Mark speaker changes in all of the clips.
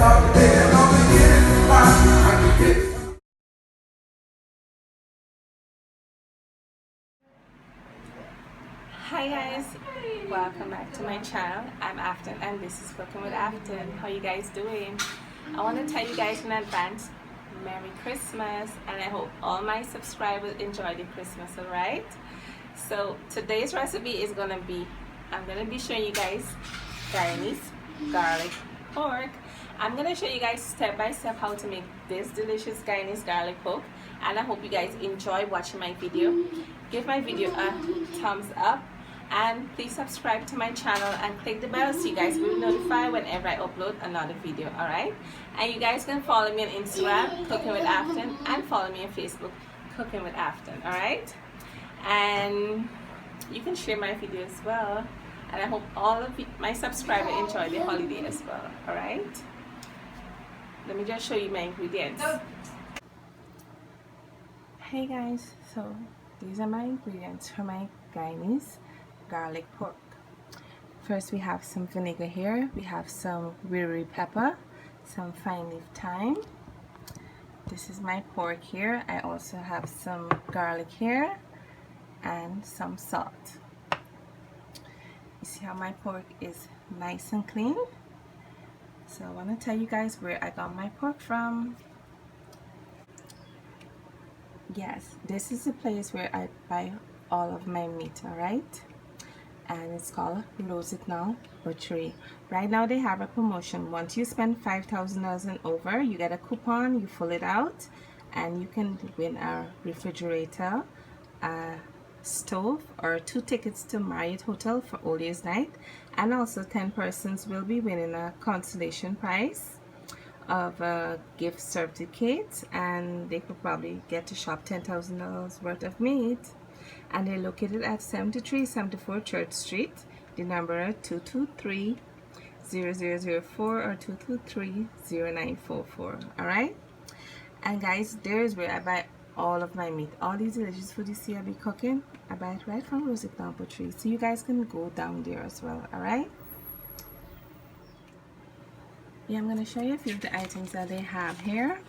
Speaker 1: Hi guys, welcome back to my channel. I'm Afton and this is Cooking with Afton. How you guys doing? I want to tell you guys in advance, Merry Christmas, and I hope all my subscribers enjoy the Christmas, alright? So today's recipe is gonna be, I'm gonna be showing you guys Guyanese garlic pork. I'm gonna show you guys step by step how to make this delicious Guyanese garlic pork, and I hope you guys enjoy watching my video. Give my video a thumbs up and please subscribe to my channel and click the bell so you guys will be notified whenever I upload another video, alright? And you guys can follow me on Instagram, Cooking with Afton, and follow me on Facebook, Cooking with Afton, alright? And you can share my video as well, and I hope all of my subscribers enjoy the holiday as well, alright? Let me just show you my ingredients. Hey guys, so these are my ingredients for my Guyanese garlic pork. First, we have some vinegar here. We have some Wiri pepper, some fine leaf thyme. This is my pork here. I also have some garlic here and some salt. You see how my pork is nice and clean? So I want to tell you guys where I got my pork from. Yes, this is the place where I buy all of my meat, alright? And it's called Rossignol Butchery. Right now they have a promotion. Once you spend $5,000 and over, you get a coupon, you fill it out, and you can win a refrigerator, a stove, or 2 tickets to Marriott Hotel for Old Year's Night. And also 10 persons will be winning a consolation prize of a gift certificate, and they could probably get to shop $10,000 worth of meat. And they're located at 7374 Church Street, the number 223-0004 or 223-0944. Alright, and guys, there's where I buy all of my meat. All these delicious food you see I be cooking, I buy it right from Rossignol Butchery, so you guys can go down there as well. Alright, yeah, I'm going to show you a few of the items that they have here.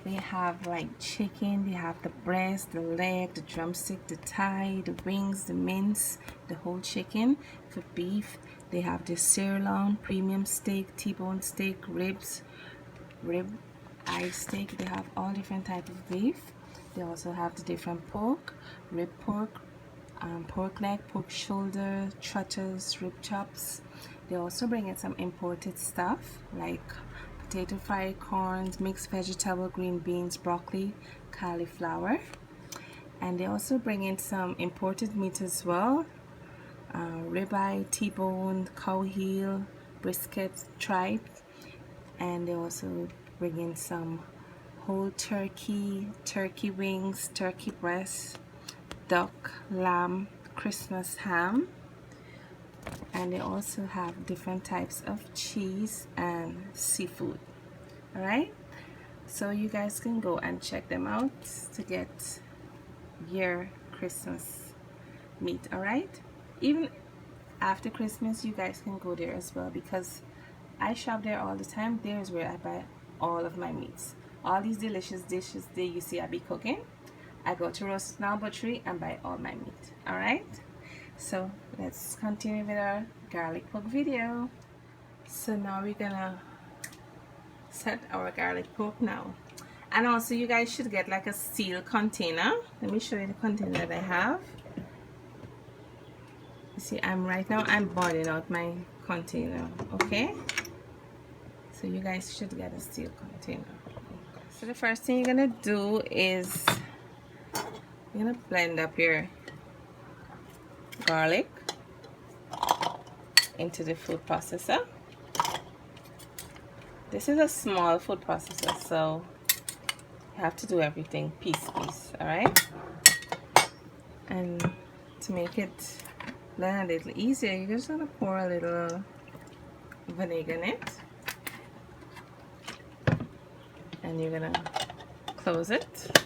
Speaker 1: They have like chicken, they have the breast, the leg, the drumstick, the thigh, the wings, the mince, the whole chicken. For beef, they have the sirloin, premium steak, T-bone steak, ribs, rib eye steak. They have all different types of beef. They also have the different pork, rib pork, pork leg, pork shoulder, trotters, rib chops. They also bring in some imported stuff like potato fried corns, mixed vegetable, green beans, broccoli, cauliflower. And they also bring in some imported meat as well, ribeye, T-bone, cow heel, brisket, tripe. And they also bring in some whole turkey, turkey wings, turkey breast, duck, lamb, Christmas ham. And they also have different types of cheese and seafood. Alright, so you guys can go and check them out to get your Christmas meat. Alright, even after Christmas you guys can go there as well, because I shop there all the time. There's where I buy all of my meats. All these delicious dishes that you see I be cooking, I go to Rossignol Butchery and buy all my meat. Alright, so let's continue with our garlic pork video. So now we're gonna set our garlic pork now. And also you guys should get like a steel container. Let me show you the container that I have. You see, right now I'm boiling out my container. Okay, so you guys should get a steel container. So the first thing you're gonna do is you're gonna blend up your garlic into the food processor. This is a small food processor, so you have to do everything piece. Alright, and to make it blend a little easier, you're just gonna pour a little vinegar in it, and you're gonna close it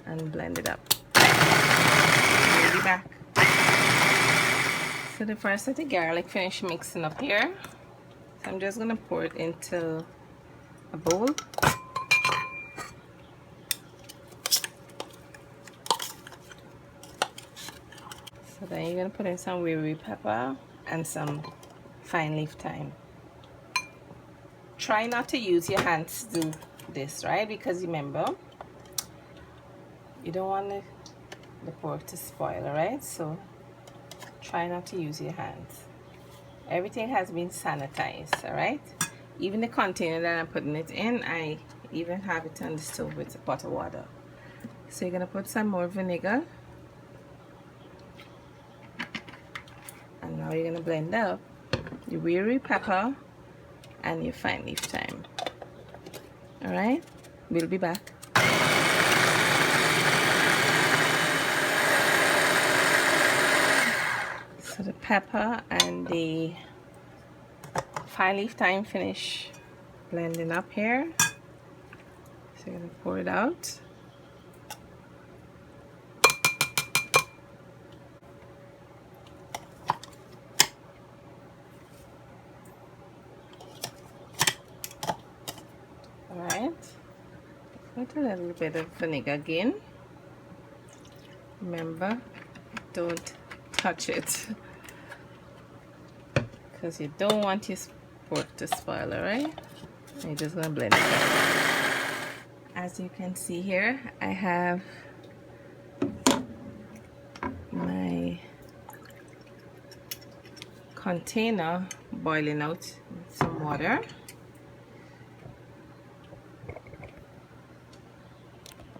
Speaker 1: and blend it up. We'll be back. So the first of the garlic finished mixing up here. So I'm just gonna pour it into a bowl. So then you're gonna put in some Wiri pepper and some fine leaf thyme. Try not to use your hands to do this, right? Because remember, you don't want the pork to spoil, right? So try not to use your hands. Everything has been sanitized, all right? Even the container that I'm putting it in, I even have it on the stove with a pot of water. So you're gonna put some more vinegar, and now you're gonna blend up your Wiri pepper and your fine leaf thyme. All right, we'll be back. So the pepper and the fine leaf thyme finish blending up here. So you're gonna pour it out. Alright, put a little bit of vinegar again. Remember, don't touch it because you don't want your pork to spoil, alright? You're just gonna blend it out. As you can see here, I have my container boiling out with some water.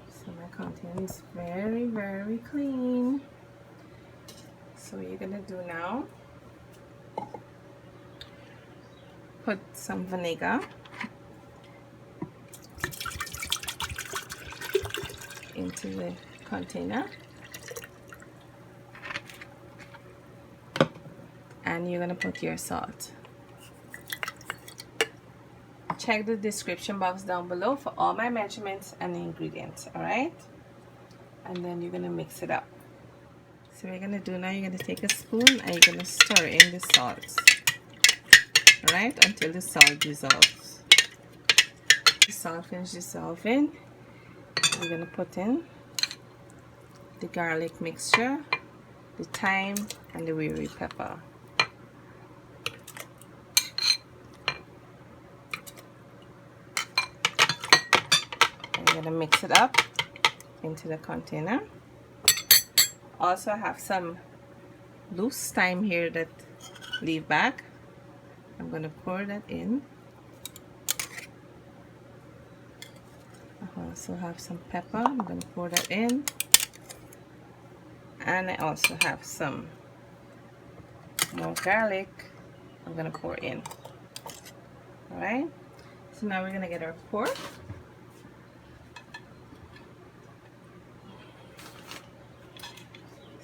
Speaker 1: So my container is very, very clean. So what you're gonna do now, put some vinegar into the container, and you're gonna put your salt. Check the description box down below for all my measurements and ingredients, all right? And then you're gonna mix it up. So what you're gonna do now, you're gonna take a spoon and you're gonna stir in the salt, all right, until the salt dissolves. The salt finishes dissolving. We're gonna put in the garlic mixture, the thyme, and the Wiri pepper. I'm gonna mix it up into the container. Also, I have some loose thyme here that leave back. I'm gonna pour that in. I also have some pepper. I'm gonna pour that in, and I also have some more garlic. I'm gonna pour in. All right. So now we're gonna get our pork.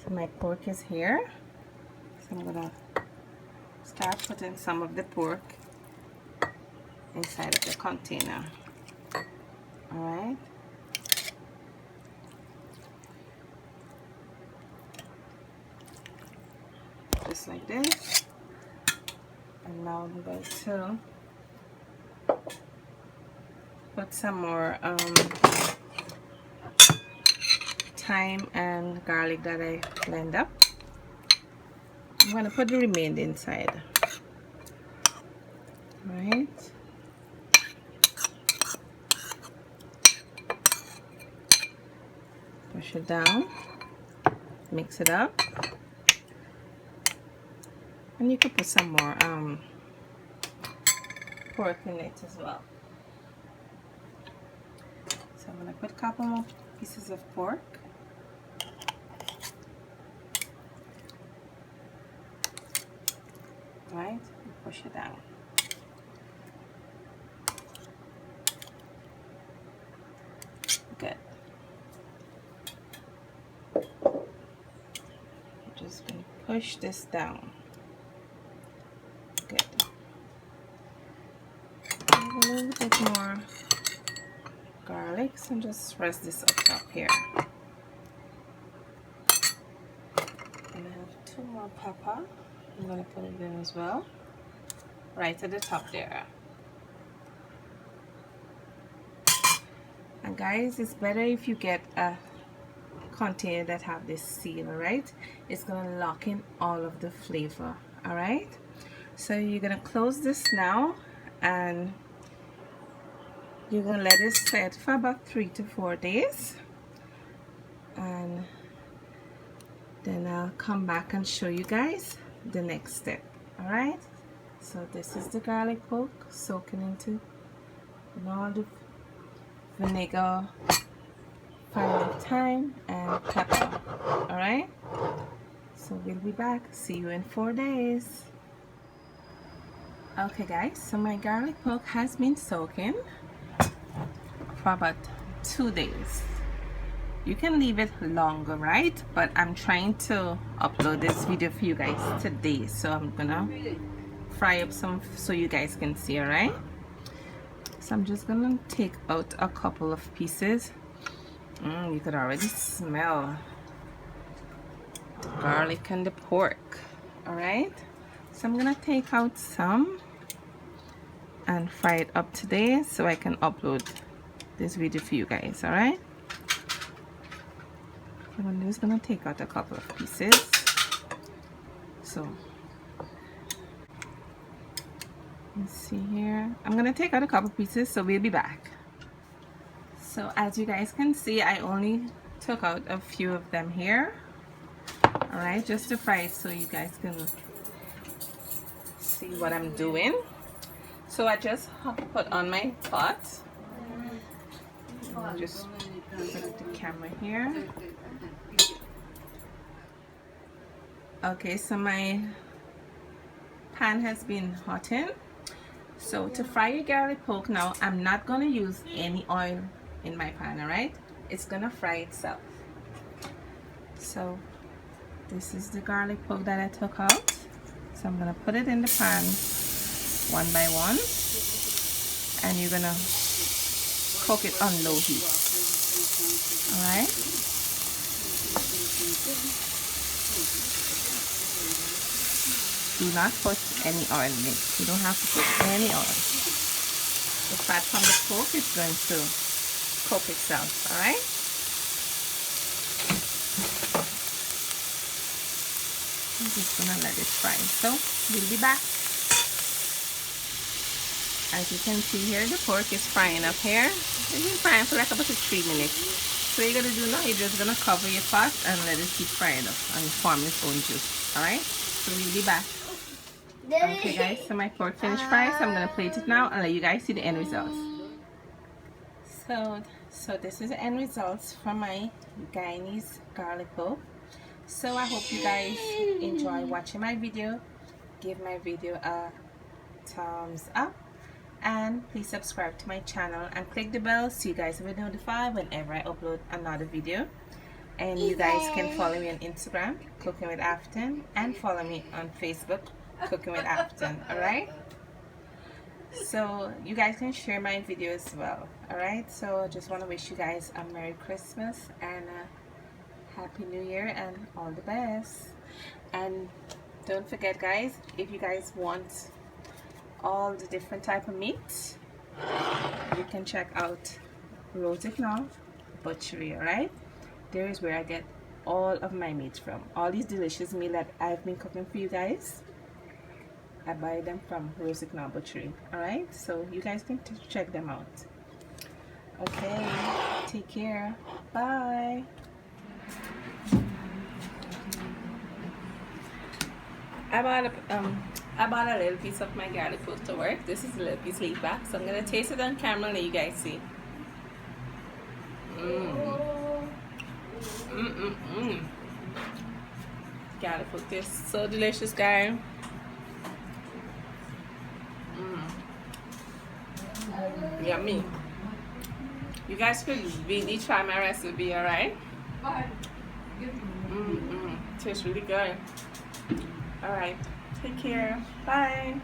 Speaker 1: So my pork is here. So I'm gonna start putting some of the pork inside of the container. All right. Just like this. And now I'm going to put some more thyme and garlic that I blend up. I'm going to put the remainder inside. All right. Push it down, mix it up, and you can put some more pork in it as well. So I'm going to put a couple more pieces of pork. Right, and push it down. Good. I'm just going to push this down. Good. A little bit more garlic, so just rest this up top here. And I have 2 more pepper. I'm going to put it in as well. right at the top there. And guys, it's better if you get a container that have this seal, right? It's gonna lock in all of the flavor. All right, so you're gonna close this now, and you're gonna let it set for about 3 to 4 days, and then I'll come back and show you guys the next step. All right, so this is the garlic pork soaking into all the vinegar, finely thyme and pepper. All right, so we'll be back. See you in 4 days. Okay guys, so my garlic pork has been soaking for about 2 days. You can leave it longer, right? But I'm trying to upload this video for you guys today, so I'm gonna fry up some so you guys can see. All right, so I'm just gonna take out a couple of pieces. You could already smell the garlic and the pork. All right, so I'm gonna take out some and fry it up today so I can upload this video for you guys. All right, so I'm just gonna take out a couple of pieces. So let's see here, I'm gonna take out a couple pieces, so we'll be back. So as you guys can see, I only took out a few of them here. All right, just to fry it so you guys can see what I'm doing. So I just put on my pot. I'll just put the camera here. Okay, so my pan has been hotting. So to fry your garlic pork now, I'm not going to use any oil in my pan. All right, it's gonna fry itself. So this is the garlic pork that I took out, so I'm gonna put it in the pan one by one, and you're gonna cook it on low heat. All right, do not put any oil in it. You don't have to put any oil. The fat from the pork is going to cook itself. All right, I'm just gonna let it fry. So we'll be back. As you can see here, the pork is frying up here. It's been frying for like about 3 minutes. So what you're gonna do now, you're just gonna cover your pot and let it keep frying up and form its own juice. All right, so we'll be back. Okay guys, so my pork finished frying, so I'm gonna plate it now and let you guys see the end results. So this is the end results from my Guyanese garlic pork. So I hope you guys enjoy watching my video. Give my video a thumbs up, and please subscribe to my channel and click the bell so you guys will be notified whenever I upload another video. And you guys can follow me on Instagram, Cooking with Afton, and follow me on Facebook, Cooking with Afton. Alright, so you guys can share my video as well. Alright, so I just want to wish you guys a Merry Christmas and a Happy New Year and all the best. And don't forget guys, if you guys want all the different type of meat, you can check out Rossignol Butchery. Alright, there is where I get all of my meats from. All these delicious meat that I've been cooking for you guys, I buy them from Rossignol Butchery. Alright, so you guys can check them out. Okay, take care. Bye. I bought a little piece of my garlic pork to work. This is a little piece laid back, so I'm gonna taste it on camera and let you guys see. Garlic pork tastes so delicious, guys. Yummy. You guys could really try my recipe, alright? Tastes really good. Alright, take care. Bye.